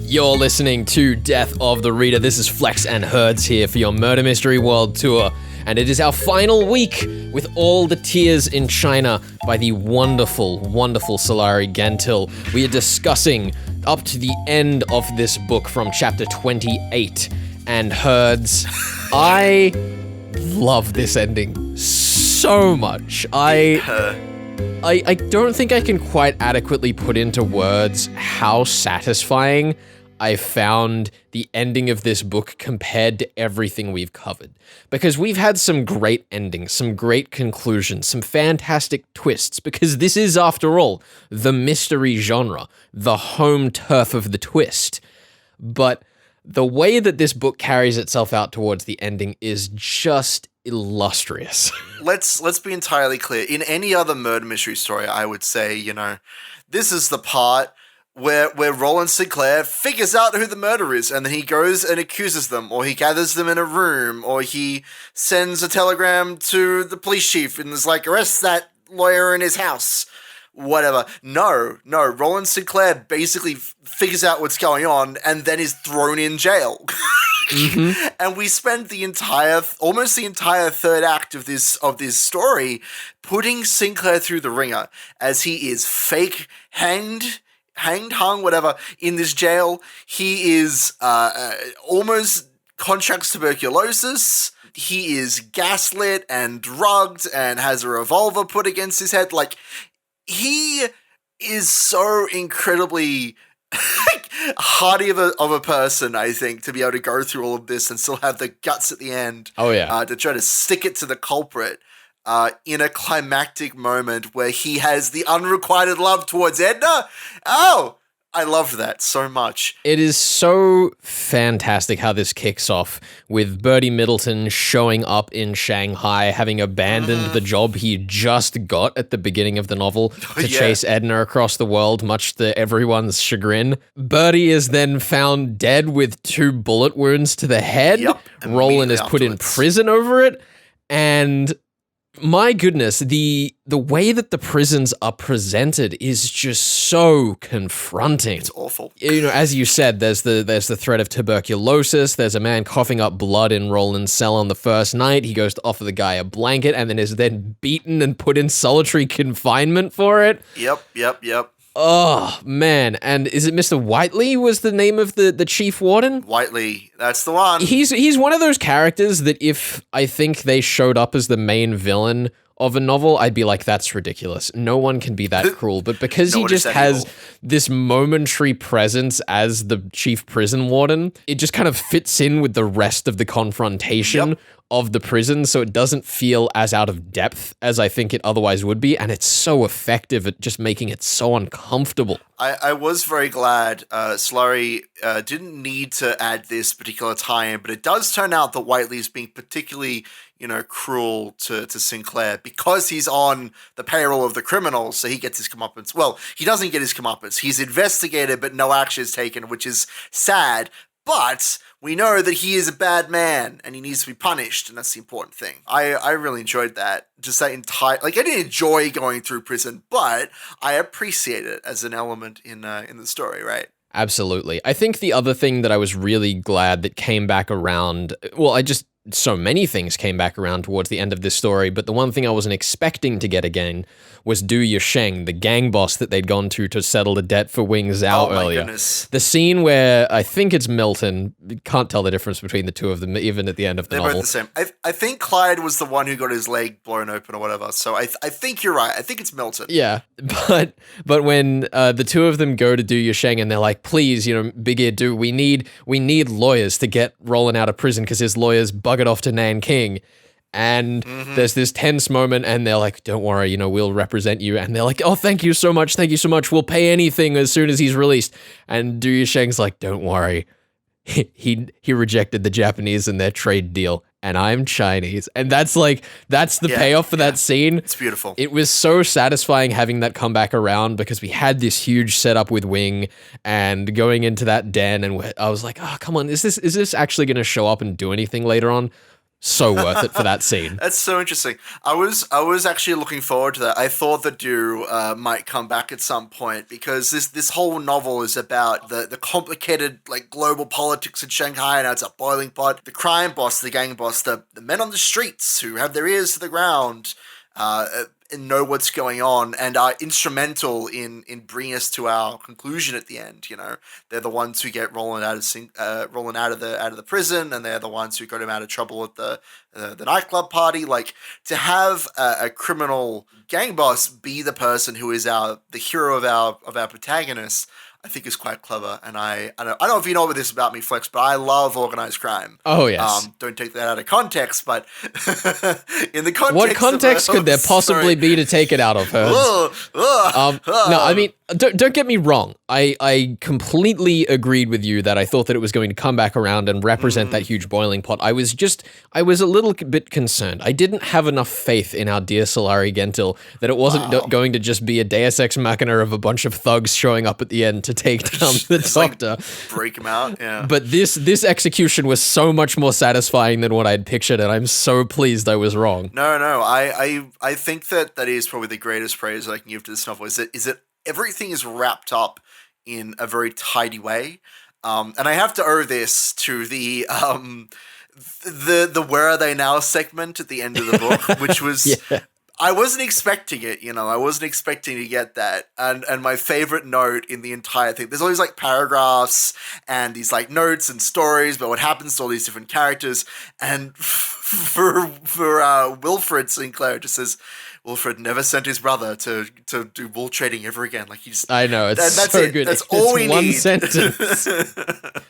You're listening to Death of the Reader. This is Flex and Herds here for your Murder Mystery World Tour. And it is our final week with All the Tears in China by the wonderful, wonderful Sulari Gentill. We are discussing up to the end of this book from chapter 28. And Herds, I love this ending so much. I don't think I can quite adequately put into words how satisfying I found the ending of this book compared to everything we've covered. Because we've had some great endings, some great conclusions, some fantastic twists, because this is, after all, the mystery genre, the home turf of the twist. But the way that this book carries itself out towards the ending is just illustrious. Let's be entirely clear. In any other murder mystery story, I would say, this is the part where Rowland Sinclair figures out who the murderer is, and then he goes and accuses them, or he gathers them in a room, or he sends a telegram to the police chief and is like, arrest that lawyer in his house. Whatever. No, Rowland Sinclair basically figures out what's going on and then is thrown in jail. Mm-hmm. And we spend almost the entire third act of this story putting Sinclair through the ringer as he is fake hung, whatever, in this jail. He is almost contracts tuberculosis. He is gaslit and drugged and has a revolver put against his head. Like, he is so incredibly hardy of a person, I think, to be able to go through all of this and still have the guts at the end. Oh, yeah. To try to stick it to the culprit in a climactic moment where he has the unrequited love towards Edna. Oh, I loved that so much. It is so fantastic how this kicks off with Bertie Middleton showing up in Shanghai, having abandoned the job he just got at the beginning of the novel to chase Edna across the world, much to everyone's chagrin. Bertie is then found dead with 2 bullet wounds to the head. Yep. Roland is put in prison over it, and my goodness, the way that the prisons are presented is just so confronting. It's awful. As you said, there's the threat of tuberculosis. There's a man coughing up blood in Roland's cell on the first night. He goes to offer the guy a blanket and then is then beaten and put in solitary confinement for it. Yep. Oh, man. And is it Mr. Whiteley was the name of the chief warden? Whiteley, that's the one. He's one of those characters that if I think they showed up as the main villain of a novel, I'd be like, that's ridiculous. No one can be that cruel. But because he just has this momentary presence as the chief prison warden, it just kind of fits in with the rest of the confrontation of the prison, so it doesn't feel as out of depth as I think it otherwise would be, and it's so effective at just making it so uncomfortable. I was very glad Sulari didn't need to add this particular tie-in, but it does turn out that Whiteley's being particularly, cruel to Sinclair because he's on the payroll of the criminals, so he gets his comeuppance. Well, he doesn't get his comeuppance. He's investigated, but no action is taken, which is sad, but we know that he is a bad man and he needs to be punished, and that's the important thing. I really enjoyed that. Just that entire, I didn't enjoy going through prison, but I appreciate it as an element in the story, right? Absolutely. I think the other thing that I was really glad that came back around, so many things came back around towards the end of this story, but the one thing I wasn't expecting to get again was Du Yisheng, the gang boss that they'd gone to settle the debt for Wing Zhao earlier. Goodness. The scene where I think it's Milton, can't tell the difference between the two of them, even at the end of the novel. They're both the same. I think Clyde was the one who got his leg blown open or whatever, so I think you're right. I think it's Milton. Yeah, but when the two of them go to Du Yisheng and they're like, please, Big Ear Du, we need lawyers to get Roland out of prison because his lawyers buggered off to Nanking. And there's this tense moment and they're like, don't worry, we'll represent you. And they're like, oh, thank you so much. We'll pay anything as soon as he's released. And Du Yisheng's like, don't worry. He rejected the Japanese in their trade deal and I'm Chinese. And that's the payoff for that scene. It's beautiful. It was so satisfying having that come back around because we had this huge setup with Wing and going into that den and I was like, oh, come on, is this actually going to show up and do anything later on? so worth it for that scene. That's so interesting. I was actually looking forward to that. I thought that Du might come back at some point because this whole novel is about the complicated like global politics in Shanghai, and it's a boiling pot. The crime boss, the gang boss, the men on the streets who have their ears to the ground, and know what's going on and are instrumental in bringing us to our conclusion at the end. You know, they're the ones who get Rowland out of the prison, and they're the ones who got him out of trouble at the nightclub party. Like, to have a criminal gang boss be the person who is the hero of our protagonist, I think is quite clever. And I don't know if you know this about me, Flex, but I love organized crime. Oh, yes. Don't take that out of context, but in the context what context could there possibly be to take it out of, Herds? No, I mean, don't get me wrong. I completely agreed with you that I thought that it was going to come back around and represent that huge boiling pot. I was a little bit concerned. I didn't have enough faith in our dear Sulari Gentill that it wasn't going to just be a Deus Ex Machina of a bunch of thugs showing up at the end to take down the doctor. Like, break him out, yeah. But this execution was so much more satisfying than what I'd pictured, and I'm so pleased I was wrong. No, I think that is probably the greatest praise I can give to this novel, is that everything is wrapped up in a very tidy way. And I have to owe this to the Where Are They Now segment at the end of the book, which was... yeah. I wasn't expecting it, you know. I wasn't expecting to get that. And my favorite note in the entire thing, there's all these like paragraphs and these like notes and stories about what happens to all these different characters. And for Wilfred Sinclair, it just says, Wilfred never sent his brother to do wool trading ever again. Like, he's... I know, that's so it. good. That's all we one need. Sentence.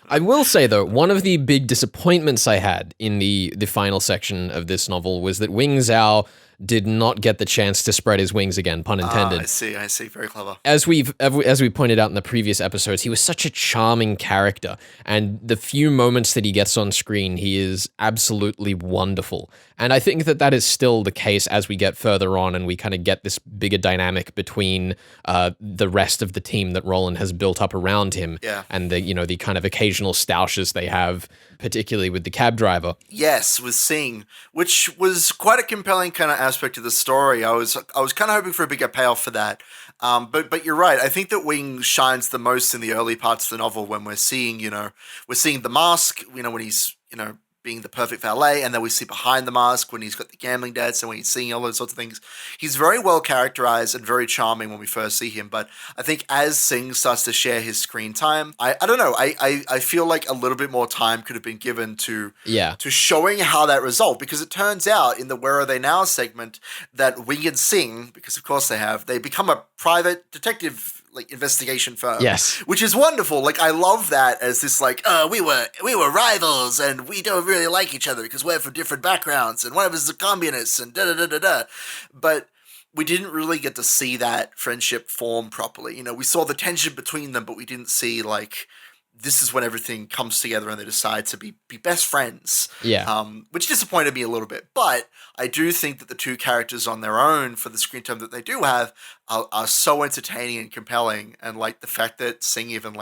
I will say, though, one of the big disappointments I had in the final section of this novel was that Wing Zhao did not get the chance to spread his wings again, pun intended. I see. Very clever. As we pointed out in the previous episodes, he was such a charming character, and the few moments that he gets on screen, he is absolutely wonderful. And I think that is still the case as we get further on and we kind of get this bigger dynamic between the rest of the team that Rowland has built up around him, and the kind of occasional stoushes they have, particularly with the cab driver. Yes, with Sing, which was quite a compelling kind of aspect of the story. I was kind of hoping for a bigger payoff for that. But you're right. I think that Wing shines the most in the early parts of the novel when we're seeing the mask, when he's, being the perfect valet, and then we see behind the mask when he's got the gambling debts and when he's seeing all those sorts of things. He's very well characterized and very charming when we first see him, but I think as Sing starts to share his screen time, I don't know, I feel like a little bit more time could have been given to showing how that resolved, because it turns out in the Where Are They Now segment that Wing and Sing, because of course they become a private detective investigation firm. Yes. Which is wonderful. Like, I love that as this we were rivals and we don't really like each other because we're from different backgrounds and one of us is a communist and da-da-da-da-da. But we didn't really get to see that friendship form properly. We saw the tension between them, but we didn't see this is when everything comes together and they decide to be best friends. Yeah. Which disappointed me a little bit. But I do think that the two characters on their own, for the screen time that they do have, are so entertaining and compelling. And the fact that Sing even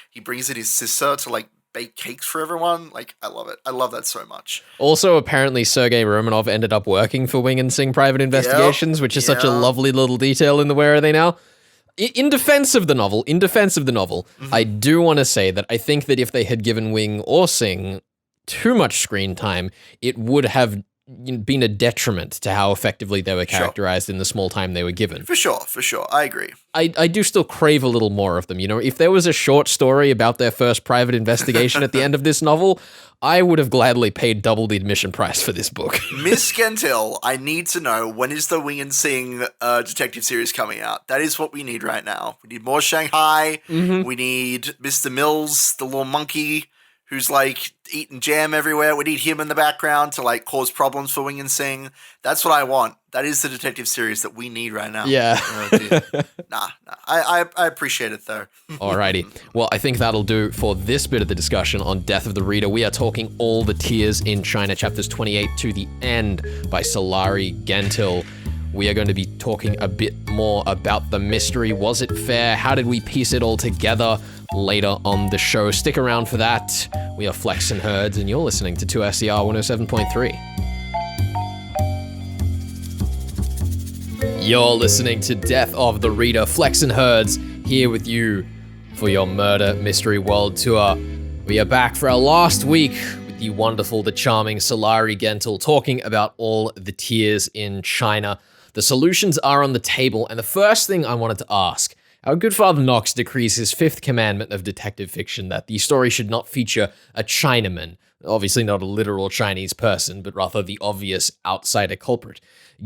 he brings in his sister to bake cakes for everyone. I love it. I love that so much. Also, apparently Sergei Romanov ended up working for Wing and Sing Private Investigations, which is such a lovely little detail in the Where Are They Now? In defense of the novel, mm-hmm. I do want to say that I think that if they had given Wing or Sing too much screen time, it would have been a detriment to how effectively they were characterized in the small time they were given. For sure. I agree. I do still crave a little more of them. If there was a short story about their first private investigation at the end of this novel, I would have gladly paid double the admission price for this book. Miss Gentill, I need to know, when is the Wing and Sing detective series coming out? That is what we need right now. We need more Shanghai. Mm-hmm. We need Mr. Mills, the little monkey who's eating jam everywhere. We need him in the background to cause problems for Wing and Sing. That's what I want. That is the detective series that we need right now. Yeah. Nah. I appreciate it though. Alrighty. Well, I think that'll do for this bit of the discussion on Death of the Reader. We are talking All the Tears in China, chapters 28 to the end by Sulari Gentill. We are going to be talking a bit more about the mystery. Was it fair? How did we piece it all together later on the show? Stick around for that. We are Flex and Herds, and you're listening to 2SCR 107.3. You're listening to Death of the Reader. Flex and Herds here with you for your Murder Mystery World Tour. We are back for our last week with the wonderful, the charming Sulari Gentill talking about all the tiers in China. The solutions are on the table, and the first thing I wanted to ask, our good Father Knox decrees his fifth commandment of detective fiction that the story should not feature a Chinaman, obviously not a literal Chinese person, but rather the obvious outsider culprit.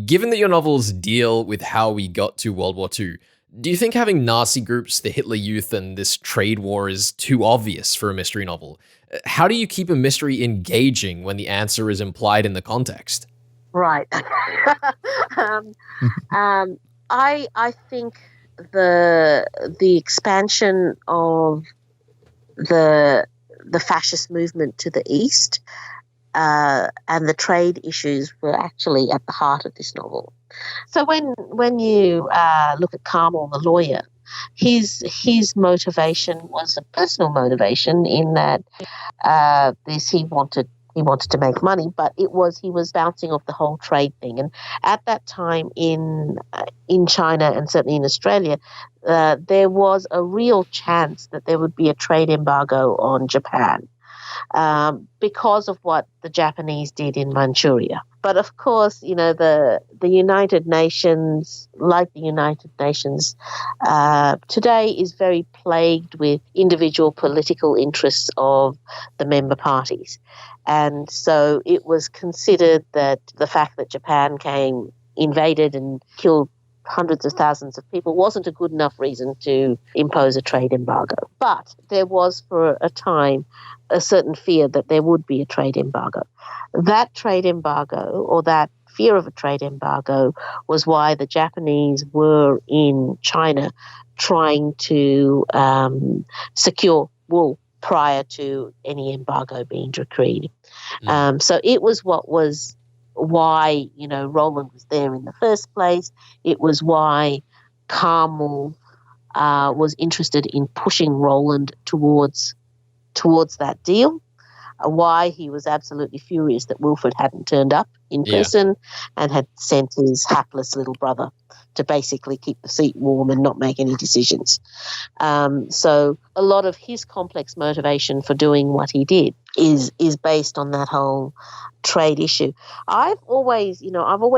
Given that your novels deal with how we got to World War II, do you think having Nazi groups, the Hitler Youth, and this trade war is too obvious for a mystery novel? How do you keep a mystery engaging when the answer is implied in the context? Right. I think the expansion of the fascist movement to the east and the trade issues were actually at the heart of this novel. So when you look at Carmel, the lawyer, his motivation was a personal motivation in that he wanted to make money, but he was bouncing off the whole trade thing. And at that time in China and certainly in Australia, there was a real chance that there would be a trade embargo on Japan because of what the Japanese did in Manchuria. But of course, the United Nations, like the United Nations, today is very plagued with individual political interests of the member parties. And so it was considered that the fact that Japan invaded and killed hundreds of thousands of people wasn't a good enough reason to impose a trade embargo. But there was for a time a certain fear that there would be a trade embargo. That trade embargo, or that fear of a trade embargo, was why the Japanese were in China trying to secure wool prior to any embargo being decreed. So it was why Rowland was there in the first place. It was why Carmel was interested in pushing Rowland towards that deal. Why he was absolutely furious that Wilfred hadn't turned up in person and had sent his hapless little brother to basically keep the seat warm and not make any decisions. So a lot of his complex motivation for doing what he did is based on that whole trade issue. I've always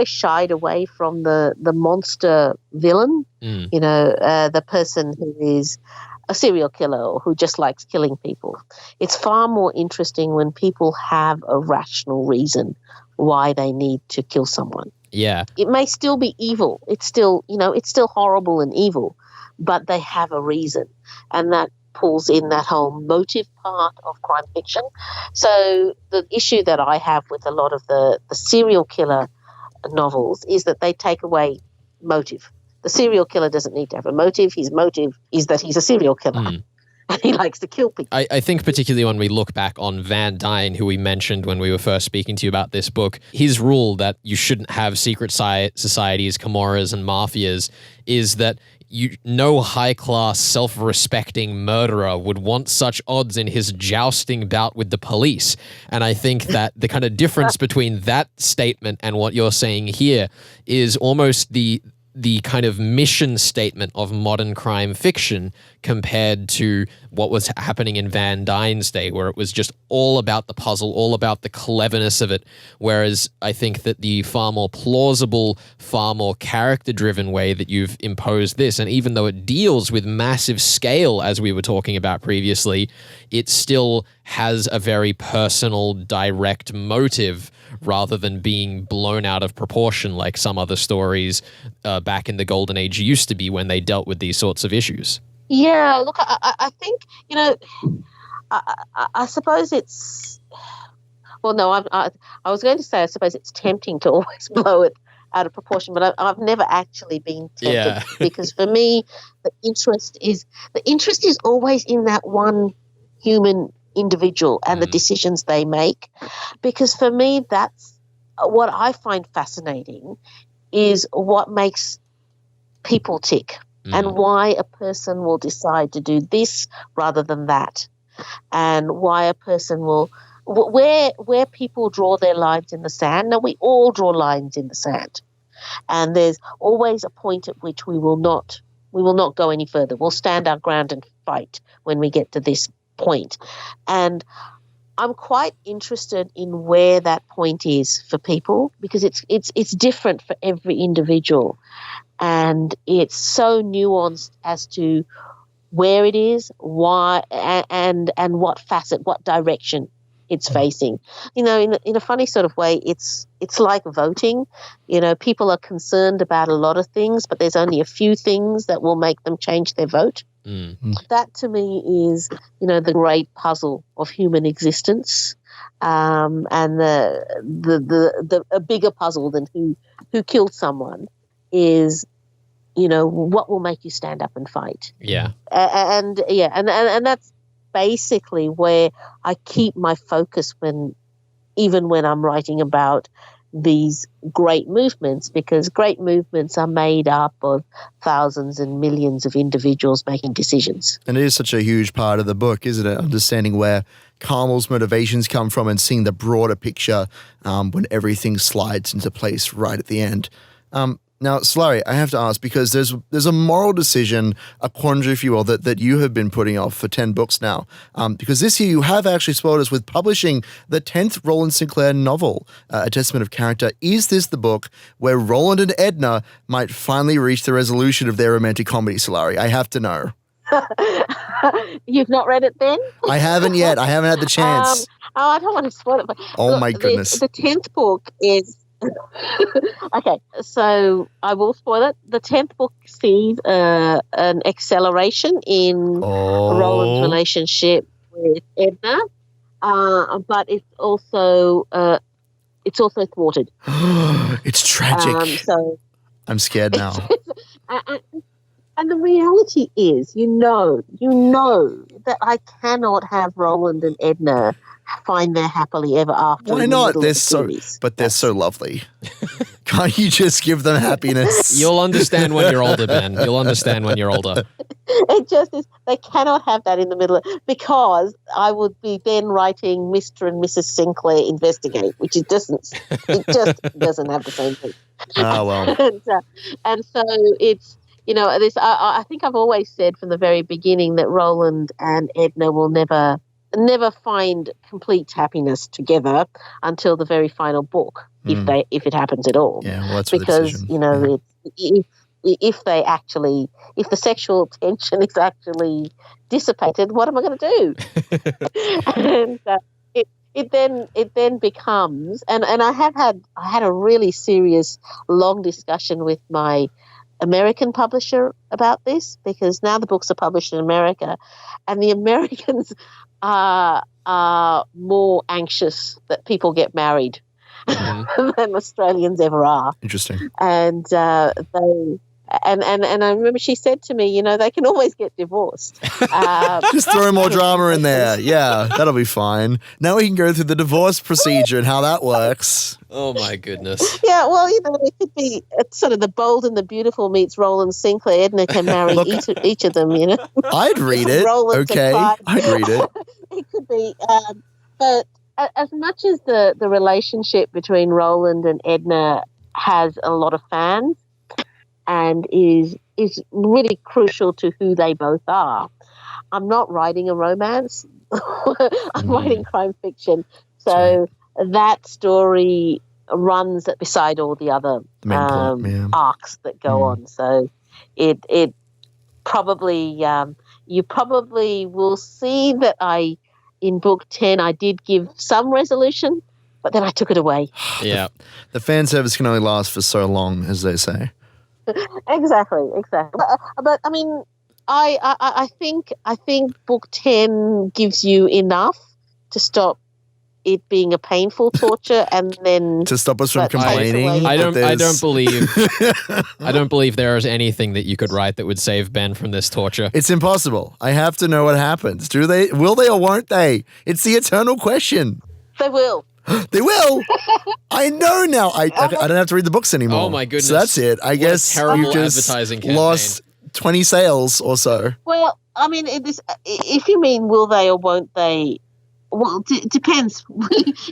shied away from the monster villain, the person who is a serial killer or who just likes killing people. It's far more interesting when people have a rational reason why they need to kill someone. Yeah. It may still be evil. It's still horrible and evil, but they have a reason. And that pulls in that whole motive part of crime fiction. So the issue that I have with a lot of the serial killer novels is that they take away motive. The serial killer doesn't need to have a motive. His motive is that he's a serial killer. And he likes to kill people. I think particularly when we look back on Van Dyne, who we mentioned when we were first speaking to you about this book, his rule that you shouldn't have secret societies, Camoras, and mafias is that no high-class, self-respecting murderer would want such odds in his jousting bout with the police. And I think that the kind of difference between that statement and what you're saying here is almost the kind of mission statement of modern crime fiction compared to what was happening in Van Dyne's day, where it was just all about the puzzle, all about the cleverness of it. Whereas I think that the far more plausible, far more character-driven way that you've imposed this, and even though it deals with massive scale, as we were talking about previously, it still has a very personal, direct motive rather than being blown out of proportion like some other stories back in the Golden Age used to be when they dealt with these sorts of issues. Yeah, look, I think, I suppose it's, well, no, I was going to say I suppose it's tempting to always blow it out of proportion, but I've never actually been tempted because for me, the interest is always in that one human individual and the decisions they make, because for me that's what I find fascinating is what makes people tick and why a person will decide to do this rather than that, and why a person will where people draw their lines in the sand. Now we all draw lines in the sand, And there's always a point at which we will not go any further. We'll stand our ground and fight when we get to this point. And I'm quite interested in where that point is for people, because it's different for every individual, and it's so nuanced as to where it is, why, and what facet, what direction it's facing. In a funny sort of way, it's like voting. People are concerned about a lot of things, but there's only a few things that will make them change their vote. That to me is, the great puzzle of human existence, and the a bigger puzzle than who killed someone is, what will make you stand up and fight. Yeah. And that's basically where I keep my focus even when I'm writing about these great movements, because great movements are made up of thousands and millions of individuals making decisions. And it is such a huge part of the book, isn't it? Understanding where Carmel's motivations come from and seeing the broader picture when everything slides into place right at the end. Now, Sulari, I have to ask, because there's a moral decision, a quandary, if you will, that you have been putting off for 10 books now. Because this year you have actually spoiled us with publishing the 10th Rowland Sinclair novel, A Testament of Character. Is this the book where Roland and Edna might finally reach the resolution of their romantic comedy, Sulari? I have to know. You've not read it then? I haven't yet. I haven't had the chance. I don't want to spoil it. But oh, my goodness. The 10th book is... Okay, so I will spoil it. The 10th book sees an acceleration in Roland's relationship with Edna, but it's also thwarted. It's tragic. So I'm scared now. And the reality is, you know that I cannot have Roland and Edna find their happily ever after. Why not? They're so lovely. Can't you just give them happiness? You'll understand when you're older, Ben. You'll understand when you're older. It just is. They cannot have that in the middle, because I would be then writing Mr. and Mrs. Sinclair Investigate, which it just doesn't have the same thing. Oh well. and so it's. This. I think I've always said from the very beginning that Roland and Edna will never find complete happiness together until the very final book, if it happens at all. Yeah, well, that's because if the sexual tension is actually dissipated, what am I going to do? And it then becomes, and I had a really serious long discussion with my American publisher about this, because now the books are published in America, and the Americans are more anxious that people get married than Australians ever are. Interesting. And and I remember she said to me, they can always get divorced. Just throw more drama in there. Yeah, that'll be fine. Now we can go through the divorce procedure and how that works. Oh, my goodness. Yeah, well, it could be sort of The Bold and the Beautiful meets Rowland Sinclair. Edna can marry each of them, I'd read it. Okay, I'd read it. It could be. But as much as the relationship between Roland and Edna has a lot of fans and is really crucial to who they both are, I'm not writing a romance. I'm writing crime fiction. So that story runs beside all the other arcs that go on. So it probably you probably will see that in book 10 I did give some resolution, but then I took it away. Yeah. The fan service can only last for so long, as they say. Exactly. But I mean, I think book 10 gives you enough to stop it being a painful torture, and then to stop us from complaining. I don't believe there is anything that you could write that would save Ben from this torture. It's impossible. I have to know what happens. Will they or won't they? It's the eternal question. They will. They will. I know now. I don't have to read the books anymore. Oh my goodness. So that's it. I guess terrible you just advertising campaign. Lost 20 sales or so. Well, I mean, if you mean will they or won't they, well, it depends.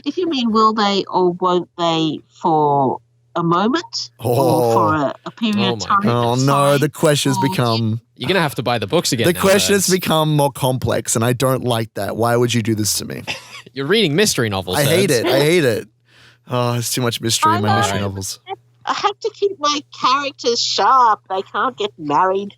If you mean will they or won't they for a moment Oh. or for a period of my time. Oh no, Sorry. the questions become You're going to have to buy the books again. the now, questions Herds. become more complex, and I don't like that. Why would you do this to me? You're reading mystery novels. I hate Herds. it. I hate it. Oh, it's too much mystery in my I know. mystery novels. I have to keep my characters sharp. They can't get married.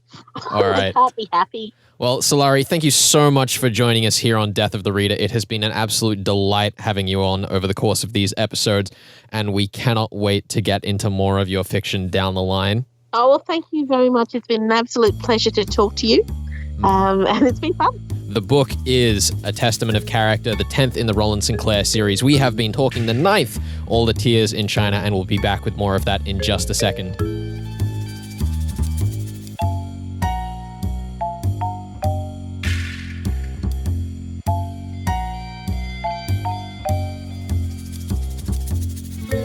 All They right. can't be happy. Well, Sulari, thank you so much for joining us here on Death of the Reader. It has been an absolute delight having you on over the course of these episodes, and we cannot wait to get into more of your fiction down the line. Oh, well, thank you very much. It's been an absolute pleasure to talk to you. And it's been fun. The book is A Testament of Character, the 10th in the Rowland Sinclair series. We have been talking the 9th, All the Tears in China, and we'll be back with more of that in just a second.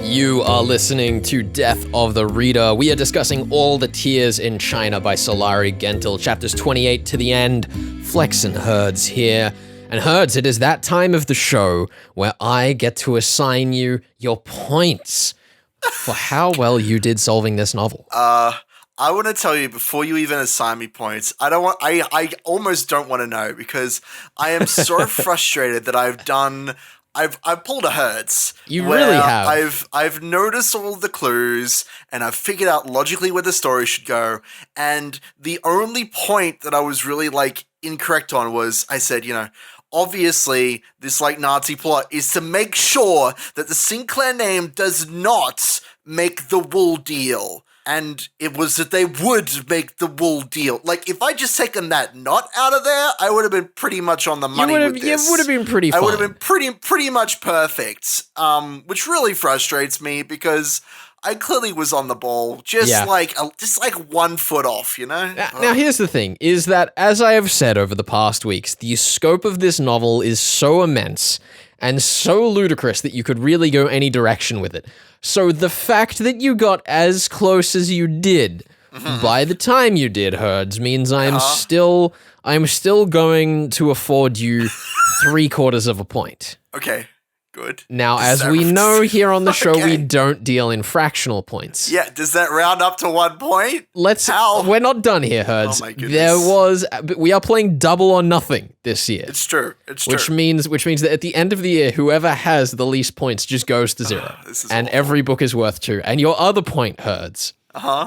You are listening to Death of the Reader. We are discussing All the Tears in China by Sulari Gentill, chapters 28 to the end. Flex and Herds here. And Herds, it is that time of the show where I get to assign you your points for how well you did solving this novel. I want to tell you before you even assign me points. I almost don't want to know because I am so frustrated that I've pulled a Herds. You where really have. I've noticed all the clues and I've figured out logically where the story should go. And the only point that I was really incorrect on was I said, obviously this Nazi plot is to make sure that the Sinclair name does not make the wool deal. And it was that they would make the wool deal. If I just taken that not out of there, I would have been pretty much on the money with this. It would have been pretty fun. I would have been pretty much perfect, which really frustrates me because I clearly was on the ball, just 1 foot off, Now, here's the thing, is that, as I have said over the past weeks, the scope of this novel is so immense and so ludicrous that you could really go any direction with it. So the fact that you got as close as you did by the time you did, Herds, means I'm still going to afford you 3/4 of a point. Okay, good. Now, as we know here on the show, we don't deal in fractional points. Yeah, does that round up to 1 point? How? We're not done here, Herds. Oh my goodness. We are playing double or nothing this year. It's true. Which means that at the end of the year, whoever has the least points just goes to 0. And awful. every book is worth 2. And your other point, Herds,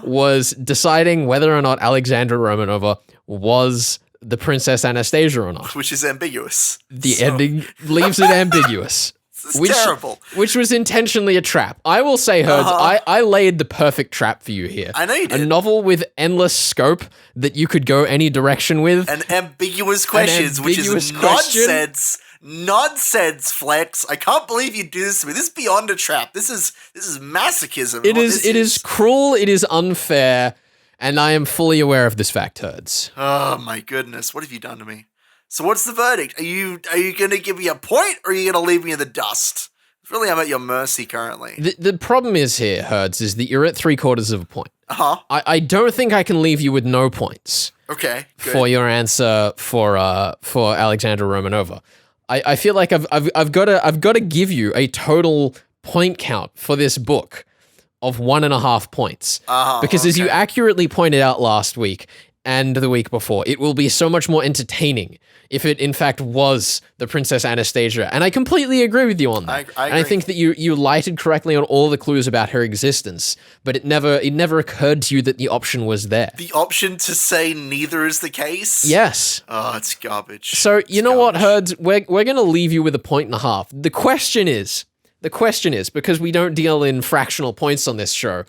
was deciding whether or not Alexandra Romanova was the Princess Anastasia or not. Which is ambiguous. The ending leaves it ambiguous. It's terrible. Which was intentionally a trap. I will say, Herds, I laid the perfect trap for you here. I know you did. A novel with endless scope that you could go any direction with. And ambiguous questions, which is nonsense, Flex. I can't believe you do this to me. This is beyond a trap. This is masochism. It is cruel, it is unfair, and I am fully aware of this fact, Herds. Oh my goodness, what have you done to me? So what's the verdict? Are you going to give me a point, or are you going to leave me in the dust? Really, I'm at your mercy currently. The problem is here, Herds, is that you're at 3/4 of a point. I don't think I can leave you with no points. Okay, good. For your answer for Alexandra Romanova. I feel like I've got to give you a total point count for this book of 1.5 points. Because as you accurately pointed out last week and the week before, it will be so much more entertaining if it in fact was the Princess Anastasia. And I completely agree with you on that. I and I think that you lighted correctly on all the clues about her existence, but it never occurred to you that the option was there. The option to say neither is the case? Yes. Oh, it's garbage. So you know what, Herds? We're going to leave you with 1.5 points. The question is, because we don't deal in fractional points on this show,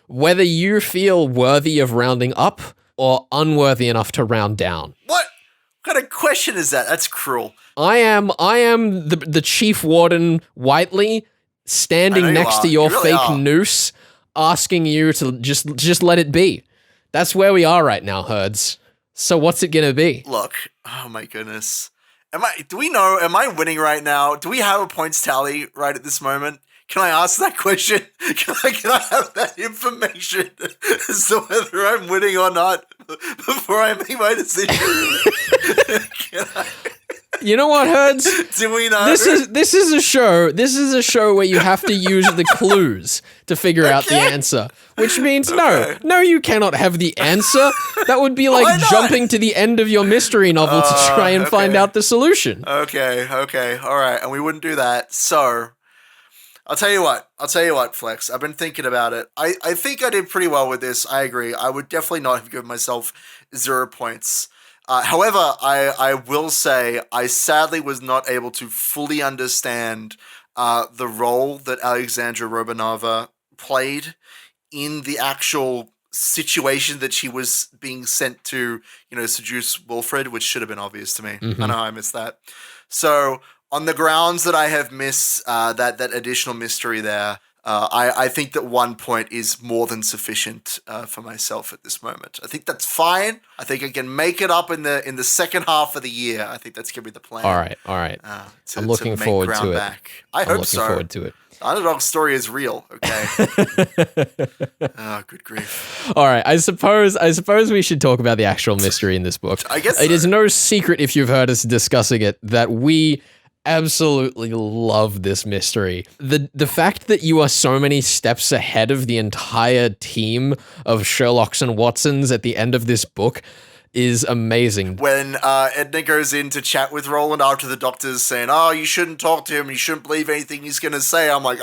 whether you feel worthy of rounding up or unworthy enough to round down. What kind of question is that? That's cruel. I am the Chief Warden Whiteley standing next to your fake noose, asking you to just let it be. That's where we are right now, Herds. So what's it gonna be? Look, oh my goodness. Am I winning right now? Do we have a points tally right at this moment? Can I ask that question? Can I have that information as to whether I'm winning or not before I make my decision? You know what, Herds? Do we know? This is a show where you have to use the clues to figure out the answer. Which means no, you cannot have the answer. That would be like jumping to the end of your mystery novel to try and find out the solution. Okay, all right, and we wouldn't do that. So, I'll tell you what, Flex. I've been thinking about it. I think I did pretty well with this. I agree. I would definitely not have given myself 0 points. However, I will say I sadly was not able to fully understand the role that Alexandra Romanova played in the actual situation that she was being sent to, seduce Wilfred, which should have been obvious to me. I know I missed that. So, on the grounds that I have missed that additional mystery there, I think that 1 point is more than sufficient for myself at this moment. I think that's fine. I think I can make it up in the second half of the year. I think that's going to be the plan. All right. I'm looking forward to it. I hope so. I'm looking forward to it. The underdog story is real, okay? Oh, good grief. All right, I suppose we should talk about the actual mystery in this book. I guess it is no secret, if you've heard us discussing it, that we absolutely love this mystery. The fact that you are so many steps ahead of the entire team of Sherlocks and Watsons at the end of this book is amazing. When Edna goes in to chat with Roland after the doctor's saying, oh, you shouldn't talk to him, you shouldn't believe anything he's going to say, I'm like,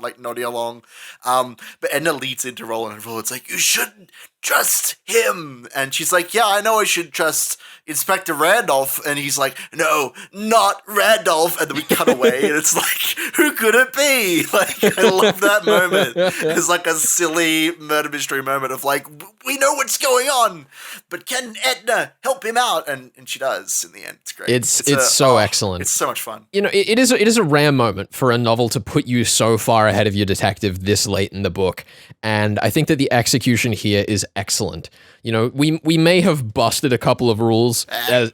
like nodding along. But Edna leads into Roland and Roland's like, you shouldn't trust him. And she's like, yeah, I know I should trust Inspector Randolph. And he's like, no, not Randolph. And then we cut away and it's like, who could it be? Like, I love that moment. It's like a silly murder mystery moment of like, we know what's going on, but can Edna help him out? And she does in the end. It's great. It's so excellent. It's so much fun. It is a rare moment for a novel to put you so far ahead of your detective this late in the book. And I think that the execution here is excellent. We may have busted a couple of rules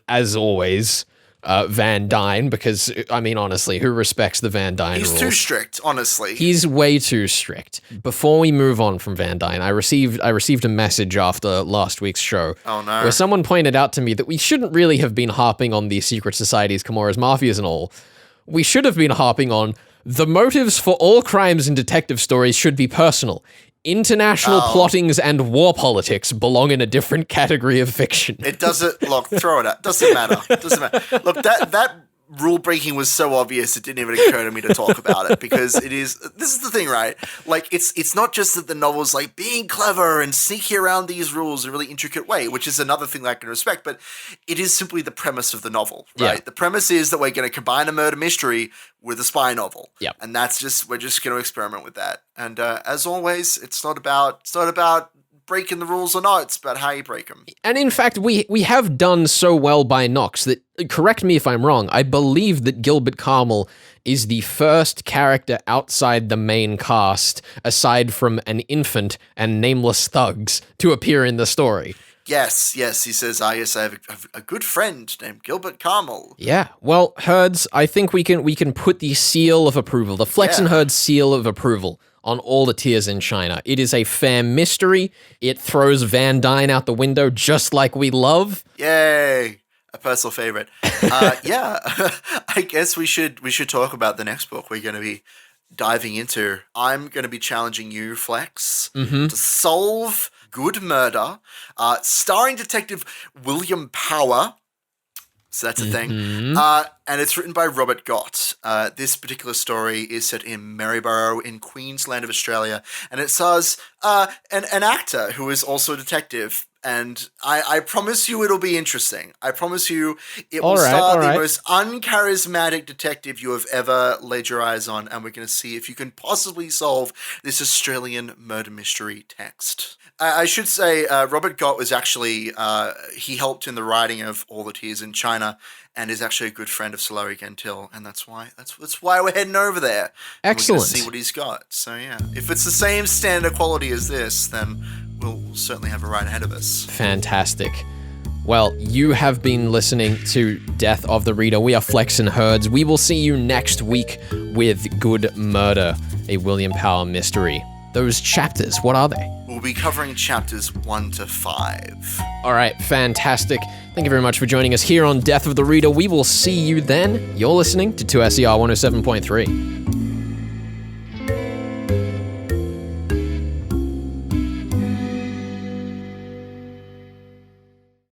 as always, Van Dyne, because I mean, honestly, who respects the Van Dyne rules? He's too strict, honestly. He's way too strict. Before we move on from Van Dyne, I received a message after last week's show. Oh no. Where someone pointed out to me that we shouldn't really have been harping on the secret societies, Kimura's mafias and all. We should have been harping on the motives for all crimes in detective stories should be personal. International plottings and war politics belong in a different category of fiction. It doesn't, look, throw it out. Doesn't matter. Look, that rule breaking was so obvious it didn't even occur to me to talk about it because this is the thing, right? Like, it's not just that the novel's like being clever and sneaking around these rules in a really intricate way, which is another thing that I can respect, but it is simply the premise of the novel, right? Yeah. The premise is that we're going to combine a murder mystery with a spy novel. Yeah. And we're just going to experiment with that. And as always, it's not about breaking the rules or not, it's about how you break them. And in fact, we have done so well by Knox that, correct me if I'm wrong, I believe that Gilbert Carmel is the first character outside the main cast, aside from an infant and nameless thugs, to appear in the story. Yes, he says, yes, I have a good friend named Gilbert Carmel. Yeah, well, Herds, I think we can put the seal of approval, the Flex and Herds seal of approval on all the tears in China. It is a fair mystery. It throws Van Dyne out the window just like we love. Yay! A personal favorite. Yeah, I guess we should talk about the next book we're going to be diving into. I'm going to be challenging you, Flex, to solve Good Murder, starring Detective William Power. So that's a thing. And it's written by Robert Gott. This particular story is set in Maryborough in Queensland of Australia. And it stars an actor who is also a detective. And I promise you it'll be interesting. I promise you it will star the most uncharismatic detective you have ever laid your eyes on. And we're going to see if you can possibly solve this Australian murder mystery text. I should say Robert Gott was actually, he helped in the writing of All the Tears in China and is actually a good friend of Sulari Gentill. And that's why we're heading over there. Excellent. We're going to see what he's got. So yeah, if it's the same standard quality as this, then we'll certainly have a ride ahead of us. Fantastic. Well, you have been listening to Death of the Reader. We are Flex and Herds. We will see you next week with Good Murder, a William Power mystery. Those chapters, what are they? We'll be covering chapters 1 to 5. All right, fantastic. Thank you very much for joining us here on Death of the Reader. We will see you then. You're listening to 2SER 107.3.